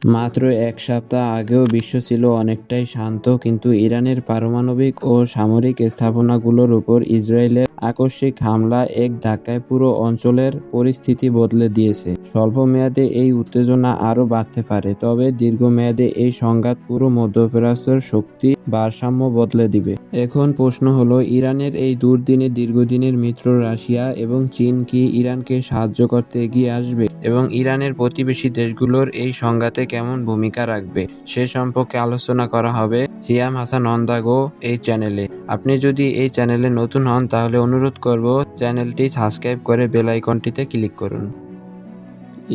মাত্র এক সপ্তাহ আগেও বিশ্ব ছিল অনেকটাই শান্ত, কিন্তু ইরানের পারমাণবিক ও সামরিক স্থাপনাগুলোর উপর ইসরায়েলের আকস্মিক হামলা এক ধাক্কায় পুরো অঞ্চলের পরিস্থিতি বদলে দিয়েছে। স্বল্প মেয়াদে এই উত্তেজনা আরও বাড়তে পারে, তবে দীর্ঘমেয়াদে এই সংঘাত পুরো মধ্যপ্রাচ্যের শক্তি ভারসাম্য বদলে দিবে। এখন প্রশ্ন হলো, ইরানের এই দুর্দিনে দীর্ঘদিনের মিত্র রাশিয়া এবং চীন কি ইরানকে সাহায্য করতে এগিয়ে আসবে, এবং ইরানের প্রতিবেশী দেশগুলোর এই সংঘাতে কেমন ভূমিকা রাখবে, সে সম্পর্কে আলোচনা করা হবে সিয়াম হাসান অন দ্য গো এই চ্যানেলে। আপনি যদি এই চ্যানেলে নতুন হন তাহলে অনুরোধ করব চ্যানেলটি সাবস্ক্রাইব করে বেল আইকনটিতে ক্লিক করুন।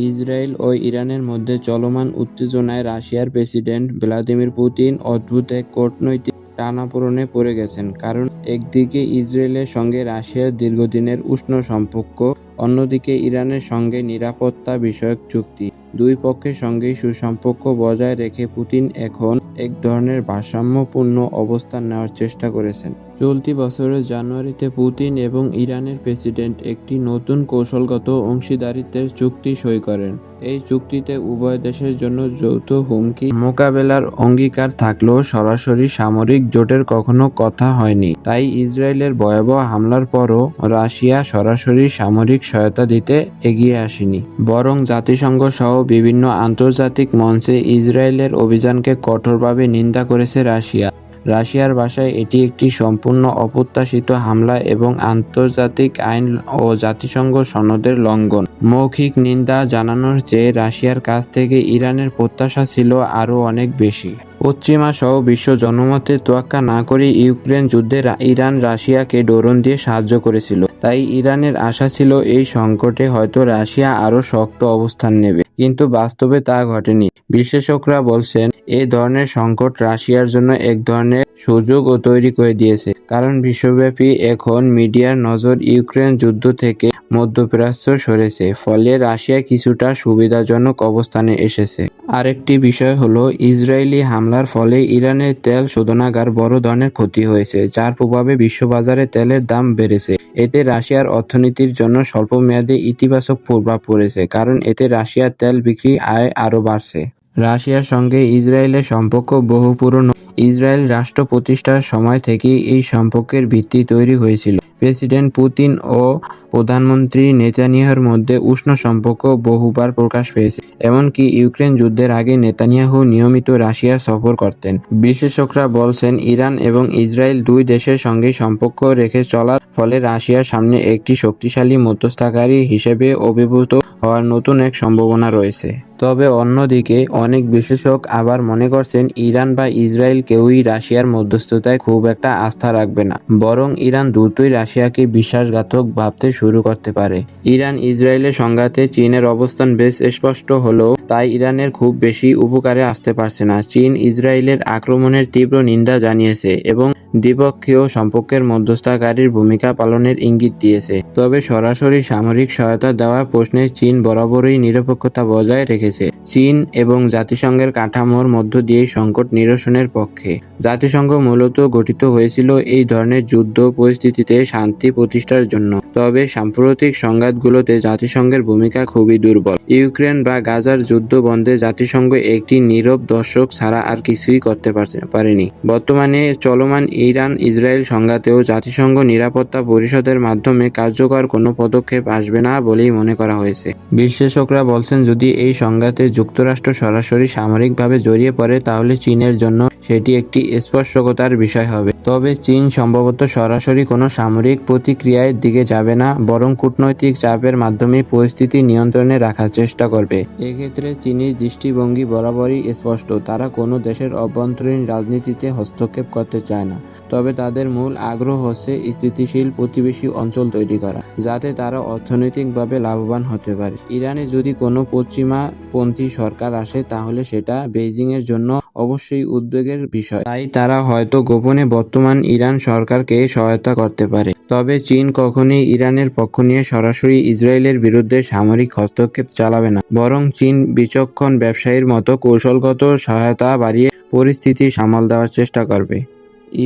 ইসরায়েল ও ইরানের মধ্যে চলমান উত্তেজনায় রাশিয়ার প্রেসিডেন্ট ভ্লাদিমির পুতিন অদ্ভুত এক কূটনৈতিক টানাপোড়েনে পড়ে গেছেন। কারণ একদিকে ইসরায়েলের সঙ্গে রাশিয়ার দীর্ঘদিনের উষ্ণ সম্পর্ক, অন্যদিকে ইরানের সঙ্গে নিরাপত্তা বিষয়ক চুক্তি। দুই পক্ষের সঙ্গেই সুসম্পর্ক বজায় রেখে পুতিন এখন এক ধরনের ভারসাম্যপূর্ণ অবস্থান নেওয়ার চেষ্টা করেছেন। চলতি বছরের জানুয়ারিতে পুতিন এবং ইরানের প্রেসিডেন্ট একটি নতুন কৌশলগত অংশীদারিত্বের চুক্তি সই করেন। এই চুক্তিতে উভয় দেশের জন্য যৌথ হুমকি মোকাবেলার অঙ্গীকার থাকলেও সরাসরি সামরিক জোটের কখনো কথা হয়নি। তাই ইসরায়েলের ভয়াবহ হামলার পরও রাশিয়া সরাসরি সামরিক সহায়তা দিতে এগিয়ে আসেনি, বরং জাতিসংঘ সহ বিভিন্ন আন্তর্জাতিক মঞ্চে ইসরায়েলের অভিযানকে কঠোরভাবে নিন্দা করেছে রাশিয়া। রাশিয়ার ভাষায় এটি একটি সম্পূর্ণ অপ্রত্যাশিত হামলা এবং আন্তর্জাতিক আইন ও জাতিসংঘ সনদের লঙ্ঘন। মৌখিক নিন্দা জানানোর চেয়ে রাশিয়ার কাছ থেকে ইরানের প্রত্যাশা ছিল আরও অনেক বেশি। পশ্চিমা সহ বিশ্ব জনমতের তোয়াক্কা না করে ইউক্রেন যুদ্ধে ইরান রাশিয়াকে ড্রোন দিয়ে সাহায্য করেছিল। তাই ইরানের আশা ছিল এই সংকটে হয়তো রাশিয়া আরও শক্ত অবস্থান নেবে, কিন্তু বাস্তবে তা ঘটেনি। বিশ্লেষকরা বলছেন, এই ধরনের সংকট রাশিয়ার জন্য এক ধরনের সুযোগও তৈরি করে দিয়েছে, কারণ বিশ্বব্যাপী এখন মিডিয়ার নজর ইউক্রেন যুদ্ধ থেকে মধ্যপ্রাচ্য সরেছে, ফলে রাশিয়া কিছুটা সুবিধাজনক অবস্থানে এসেছে। আরেকটি বিষয় হলো, ইসরায়েলি হামলার ফলে ইরানের তেল শোধনাগার বড় ধরনের ক্ষতি হয়েছে, যার প্রভাবে বিশ্ববাজারে তেলের দাম বেড়েছে। এতে রাশিয়ার অর্থনীতির জন্য স্বল্পমেয়াদী ইতিবাচক প্রভাব পড়েছে, কারণ এতে রাশিয়ার তেল বিক্রি আয় আরও বাড়ছে। রাশিয়ার সঙ্গে ইসরায়েলের সম্পর্ক বহু পুরনো। ইসরায়েল রাষ্ট্র প্রতিষ্ঠার সময় থেকেই এই সম্পর্কের ভিত্তি তৈরি হয়েছিল। প্রেসিডেন্ট পুতিন ও প্রধানমন্ত্রী নেতানিয়াহুর মধ্যে উষ্ণ সম্পর্ক বহুবার প্রকাশ পেয়েছে। এমনকি ইউক্রেন যুদ্ধের আগে নেতানিয়াহু নিয়মিত রাশিয়া সফর করতেন। বিশেষজ্ঞরা বলছেন, ইরান এবং ইসরায়েল দুই দেশের সঙ্গেই সম্পর্ক রেখে চলার ফলে রাশিয়ার সামনে একটি শক্তিশালী মধ্যস্থতাকারী হিসেবে আবির্ভূত হওয়ার নতুন এক সম্ভাবনা রয়েছে। তবে অন্যদিকে অনেক বিশ্লেষক আবার মনে করছেন, ইরান বা ইসরায়েল কেউই রাশিয়ার মধ্যস্থতায় খুব একটা আস্থা রাখবে না, বরং ইরান দ্রুতই রাশিয়াকে বিশ্বাসঘাতক ভাবতে শুরু করতে পারে। ইরান ইসরায়েলের সংঘাতে চীনের অবস্থান বেশ স্পষ্ট হলেও তাই ইরানের খুব বেশি উপকারে আসতে পারছে না। চীন ইসরায়েলের আক্রমণের তীব্র নিন্দা জানিয়েছে এবং দ্বিপক্ষীয় সম্পর্কের মধ্যস্থতাকারীর ভূমিকা পালনের ইঙ্গিত দিয়েছে। তবে সরাসরি সামরিক সহায়তা দেওয়ার প্রশ্নে চীন বরাবরই নিরপেক্ষতা বজায় রেখেছে। চীন এবং জাতিসংঘের কাঠামোর মধ্য দিয়ে সংকট নিরসনের পক্ষে। জাতিসংঘ মূলত গঠিত হয়েছিল এই ধরনের যুদ্ধ পরিস্থিতিতে শান্তি প্রতিষ্ঠার জন্য। তবে সাম্প্রতিক সংঘাতগুলোতে জাতিসংঘের ভূমিকা খুবই দুর্বল। ইউক্রেন বা গাজার যুদ্ধ বন্ধে জাতিসংঘ একটি নীরব দর্শক ছাড়া আর কিছুই করতে পারেনি। বর্তমানে চলমান ইরান ইসরায়েল সংঘাতেও জাতিসংঘ নিরাপত্তা পরিষদের মাধ্যমে কার্যকর কোনো পদক্ষেপ আসবে না বলেই মনে করা হয়েছে। বিশ্লেষকরা বলছেন, যদি এই সংঘাতে যুক্তরাষ্ট্র সরাসরি সামরিকভাবে জড়িয়ে পড়ে তাহলে চীনের জন্য সেটি একটি স্পর্শকাতর বিষয় হবে। তবে চীন সম্ভবত সরাসরি কোনো সামরিক প্রতিক্রিয়ার দিকে যাবে না, বরং কূটনৈতিক চাপের মাধ্যমে পরিস্থিতি নিয়ন্ত্রণে রাখার চেষ্টা করবে। এক্ষেত্রে চীনের দৃষ্টিভঙ্গি বরাবরই স্পষ্ট, তারা কোনো দেশের অভ্যন্তরীণ রাজনীতিতে হস্তক্ষেপ করতে চায় না। তবে তাদের মূল আগ্রহ হচ্ছে স্থিতিশীল প্রতিবেশী অঞ্চল তৈরি করা, যাতে তারা অর্থনৈতিকভাবে লাভবান হতে পারে। ইরানে যদি কোনো পশ্চিমাপন্থী সরকার আসে তাহলে সেটা বেইজিংয়ের জন্য অবশ্যই উদ্বেগের বিষয়। তাই তারা হয়তো গোপনে বর্তমান ইরান সরকারকে সহায়তা করতে পারে। তবে চীন কখনোই ইরানের পক্ষ নিয়ে সরাসরি ইসরায়েলের বিরুদ্ধে সামরিক হস্তক্ষেপ চালাবে না, বরং চীন বিচক্ষণ ব্যবসায়ীর মতো কৌশলগত সহায়তা বাড়িয়ে পরিস্থিতি সামাল দেওয়ার চেষ্টা করবে।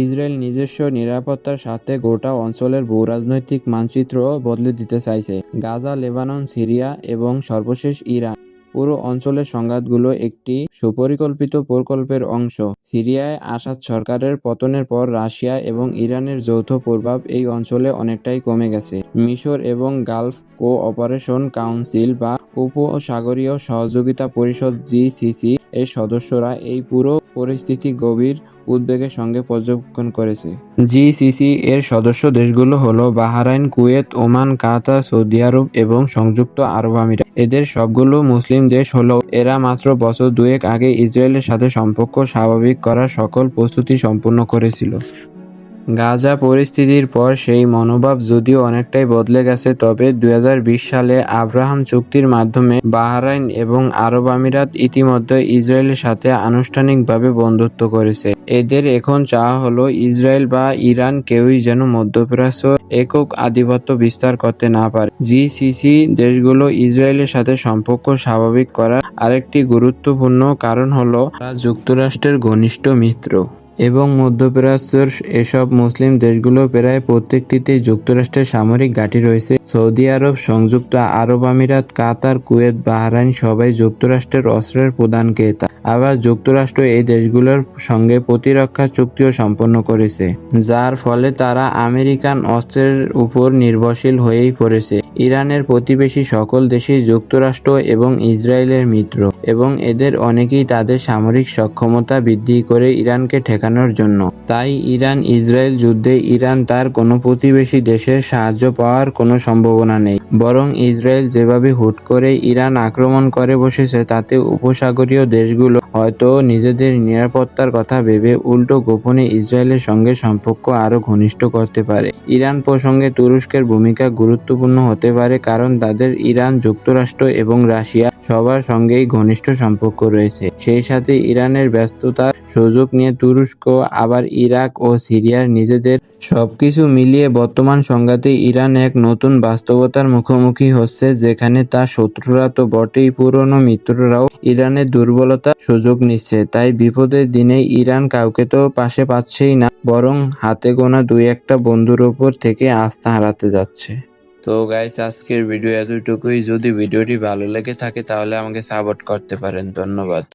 ইসরায়েল নিজস্ব নিরাপত্তার স্বার্থে গোটা অঞ্চলের ভূরাজনৈতিক মানচিত্র বদলে দিতে চাইছে। গাজা, লেবানন, সিরিয়া এবং সর্বশেষ ইরান পুরো অঞ্চলের সংঘাতগুলো একটি সুপরিকল্পিত প্রকল্পের অংশ। সিরিয়ায় আসাদ সরকারের পতনের পর রাশিয়া এবং ইরানের যৌথ প্রভাব এই অঞ্চলে অনেকটাই কমে গেছে। মিশর এবং গালফ কোঅপারেশন কাউন্সিল বা উপসাগরীয় সহযোগিতা পরিষদ জিসিসি এর সদস্যরা এই পুরো পরিস্থিতি গভীর উদ্বেগের সঙ্গে পর্যবেক্ষণ করেছে। জিসিসি এর সদস্য দেশগুলো হলো বাহরাইন, কুয়েত, ওমান, কাতার, সৌদি আরব এবং সংযুক্ত আরব আমিরাত। এদের সবগুলো মুসলিম দেশ হলেও এরা মাত্র বছর দুয়েক আগে ইসরায়েলের সাথে সম্পর্ক স্বাভাবিক করার সকল প্রস্তুতি সম্পূর্ণ করেছিল। গাজা পরিস্থিতির পর সেই মনোভাব যদিও অনেকটাই বদলে গেছে, তবে 2020 সালে আব্রাহাম চুক্তির মাধ্যমে বাহরাইন এবং আরব আমিরাত ইতিমধ্যে ইসরায়েলের সাথে আনুষ্ঠানিকভাবে বন্ধুত্ব করেছে। এদের এখন চাওয়া হলো ইসরায়েল বা ইরান কেউই যেন মধ্যপ্রাচ্য একক আধিপত্য বিস্তার করতে না পারে। জিসিসি দেশগুলো ইসরায়েলের সাথে সম্পর্ক স্বাভাবিক করার আরেকটি গুরুত্বপূর্ণ কারণ হলো তারা যুক্তরাষ্ট্রের ঘনিষ্ঠ মিত্র এবং মধ্যপ্রাচ্যের এসব মুসলিম দেশগুলো প্রায় প্রত্যেকটিতেই যুক্তরাষ্ট্রের সামরিক ঘাঁটি রয়েছে। সৌদি আরব, সংযুক্ত আরব আমিরাত, কাতার, কুয়েত, বাহরাইন সবাই যুক্তরাষ্ট্রের অস্ত্রের প্রধান ক্রেতা। আবার যুক্তরাষ্ট্র এই দেশগুলোর সঙ্গে প্রতিরক্ষা চুক্তিও সম্পন্ন করেছে, যার ফলে তারা আমেরিকান অস্ত্রের উপর নির্ভরশীল হয়েই পড়েছে। ইরানের প্রতিবেশী সকল দেশই যুক্তরাষ্ট্র এবং ইসরায়েলের মিত্র এবং এদের অনেকেই তাদের সামরিক সক্ষমতা বৃদ্ধি করে ইরানকে ঠেকানোর জন্য। তাই ইরান ইসরায়েল যুদ্ধে ইরান তার কোনো প্রতিবেশী দেশের সাহায্য পাওয়ার কোনো সম্ভাবনা নেই। বরং ইসরায়েল যেভাবে হুট করে ইরান আক্রমণ করে বসেছে, তাতে উপসাগরীয় দেশগুলো হয়তো নিজেদের নিরাপত্তার কথা ভেবে উল্টো গোপনে ইসরায়েলের সঙ্গে সম্পর্ক আরও ঘনিষ্ঠ করতে পারে। ইরান প্রসঙ্গে তুরস্কের ভূমিকা গুরুত্বপূর্ণ হতে পারে, কারণ তাদের ইরান, যুক্তরাষ্ট্র এবং রাশিয়া সবার সঙ্গেই ঘনিষ্ঠ সম্পর্ক রয়েছে। সেই সাথে ইরানের ব্যস্ততার সুযোগ নিয়ে তুরস্ক আবার ইরাক ও সিরিয়ার নিজেদের সবকিছু মিলিয়ে বর্তমান সংঘাতে ইরান এক নতুন বাস্তবতার মুখোমুখি হচ্ছে, যেখানে তার শত্রুরা তো বটেই, পুরনো মিত্ররাও ইরানের দুর্বলতার সুযোগ নিচ্ছে। তাই বিপদের দিনে ইরান কাউকে তো পাশে পাচ্ছেই না, বরং হাতে গোনা দুই একটা বন্ধুর ওপর থেকে আস্থা হারাতে যাচ্ছে। তো গাইস, আজকের ভিডিও এতটুকুই। যদি ভিডিওটি ভালো লেগে থাকে তাহলে আমাকে সাপোর্ট করতে পারেন। ধন্যবাদ।